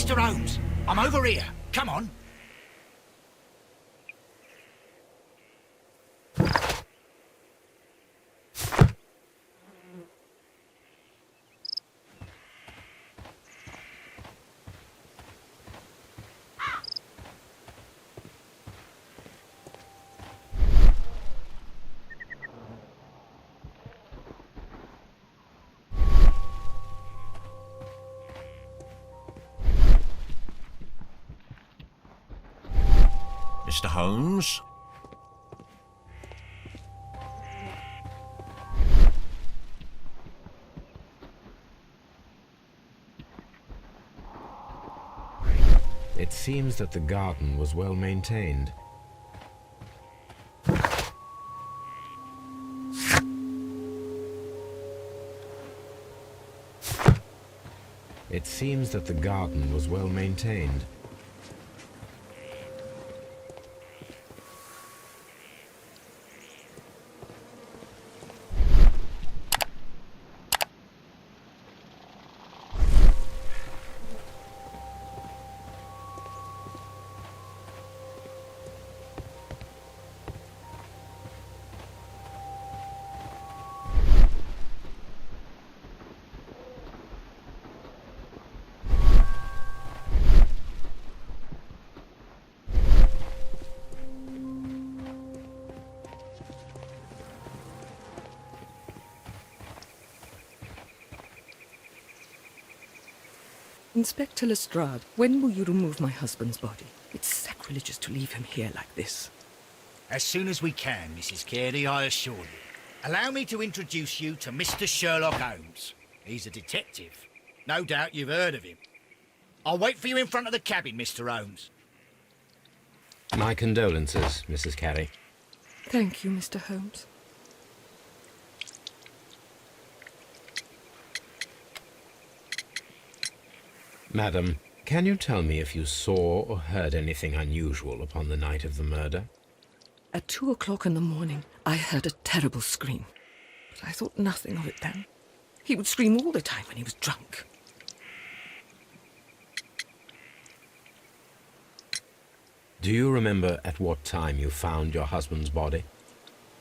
Mr. Holmes, I'm over here. Come on. Mr. Holmes? It seems that the garden was well maintained. It seems that the garden was well maintained. Inspector Lestrade, when will you remove my husband's body? It's sacrilegious to leave him here like this. As soon as we can, Mrs. Carey, I assure you. Allow me to introduce you to Mr. Sherlock Holmes. He's a detective. No doubt you've heard of him. I'll wait for you in front of the cabin, Mr. Holmes. My condolences, Mrs. Carey. Thank you, Mr. Holmes. Madam, can you tell me if you saw or heard anything unusual upon the night of the murder? At 2 o'clock in the morning, I heard a terrible scream. But I thought nothing of it then. He would scream all the time when he was drunk. Do you remember at what time you found your husband's body?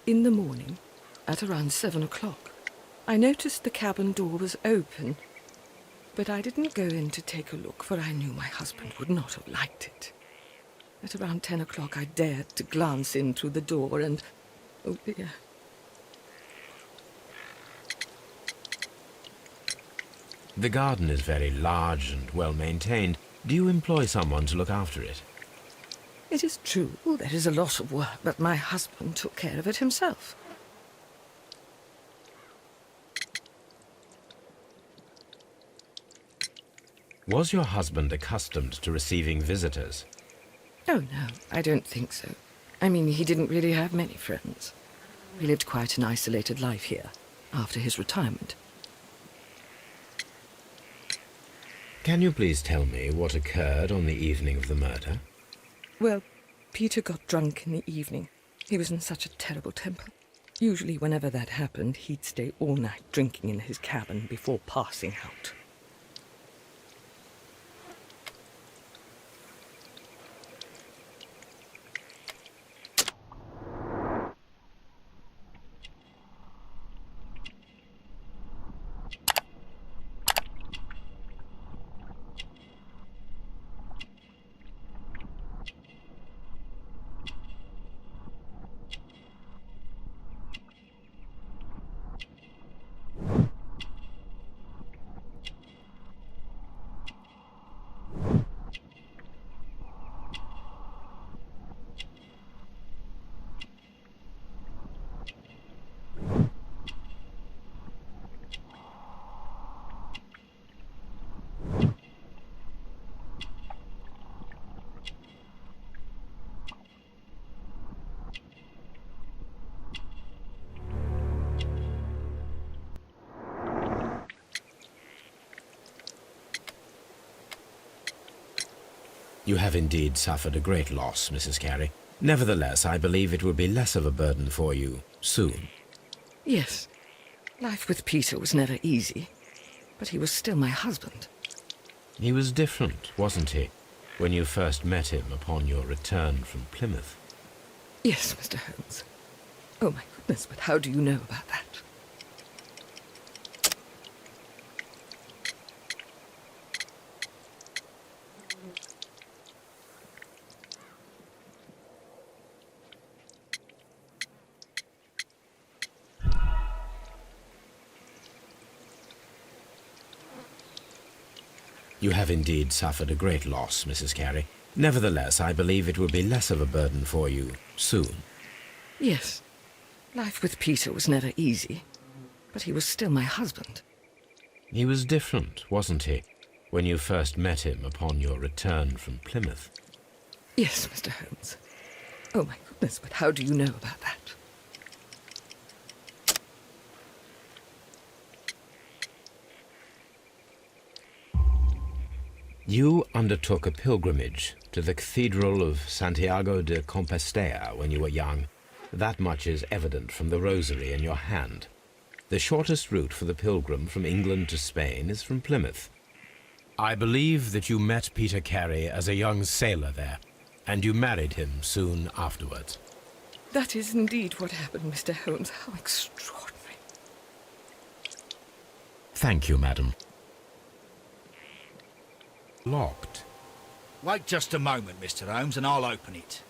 In the morning, at around 7 o'clock, I noticed the cabin door was open. But I didn't go in to take a look, for I knew my husband would not have liked it. At around 10 o'clock, I dared to glance in through the door and... oh dear. The garden is very large and well maintained. Do you employ someone to look after it? It is true, there is a lot of work, but my husband took care of it himself. Was your husband accustomed to receiving visitors? Oh, no, I don't think so. I mean, he didn't really have many friends. He lived quite an isolated life here, after his retirement. Can you please tell me what occurred on the evening of the murder? Well, Peter got drunk in the evening. He was in such a terrible temper. Usually, whenever that happened, he'd stay all night drinking in his cabin before passing out. You have indeed suffered a great loss, Mrs. Carey. Nevertheless, I believe it will be less of a burden for you soon. Yes. Life with Peter was never easy, but he was still my husband. He was different, wasn't he, when you first met him upon your return from Plymouth? Yes, Mr. Holmes. Oh, my goodness, but how do you know about that? You have indeed suffered a great loss, Mrs. Carey. Nevertheless, I believe it will be less of a burden for you soon. Yes. Life with Peter was never easy, but he was still my husband. He was different, wasn't he, when you first met him upon your return from Plymouth? Yes, Mr. Holmes. Oh, my goodness, but how do you know about that? You undertook a pilgrimage to the Cathedral of Santiago de Compostela when you were young. That much is evident from the rosary in your hand. The shortest route for the pilgrim from England to Spain is from Plymouth. I believe that you met Peter Carey as a young sailor there, and you married him soon afterwards. That is indeed what happened, Mr. Holmes. How extraordinary. Thank you, madam. Locked. Wait just a moment, Mr. Holmes, and I'll open it.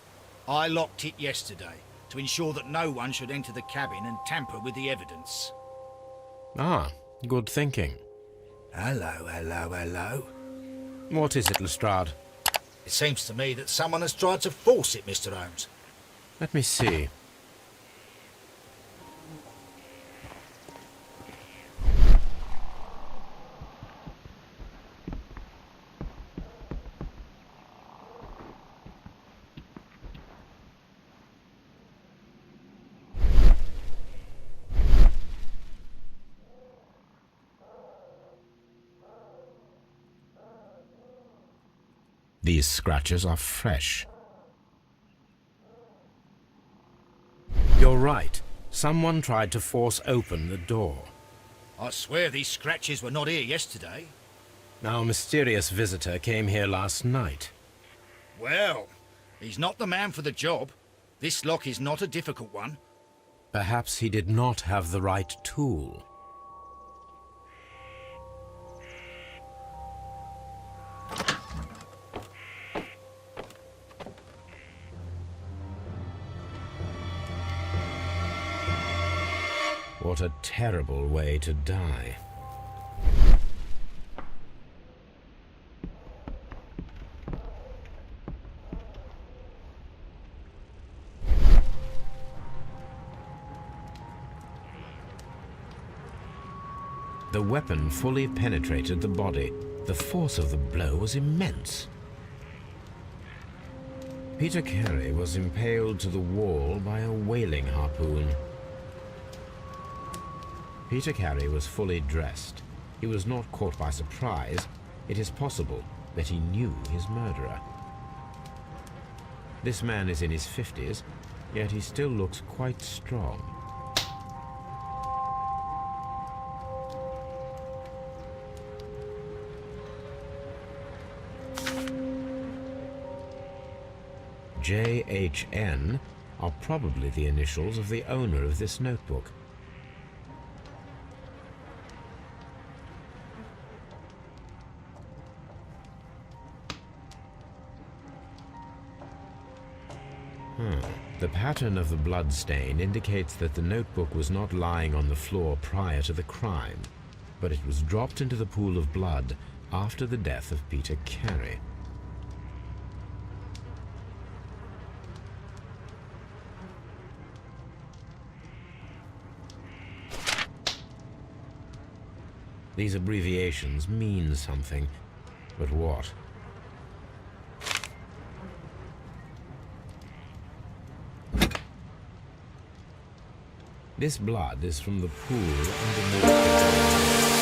I locked it yesterday to ensure that no one should enter the cabin and tamper with the evidence. Ah, good thinking. Hello, hello, hello. What is it, Lestrade? It seems to me that someone has tried to force it, Mr. Holmes. Let me see. These scratches are fresh. You're right. Someone tried to force open the door. I swear these scratches were not here yesterday. Our mysterious visitor came here last night. Well, he's not the man for the job. This lock is not a difficult one. Perhaps he did not have the right tool. What a terrible way to die. The weapon fully penetrated the body. The force of the blow was immense. Peter Carey was impaled to the wall by a whaling harpoon. Peter Carey was fully dressed. He was not caught by surprise. It is possible that he knew his murderer. This man is in his 50s, yet he still looks quite strong. JHN are probably the initials of the owner of this notebook. The pattern of the blood stain indicates that the notebook was not lying on the floor prior to the crime, but it was dropped into the pool of blood after the death of Peter Carey. These abbreviations mean something, but what? This blood is from the pool underneath the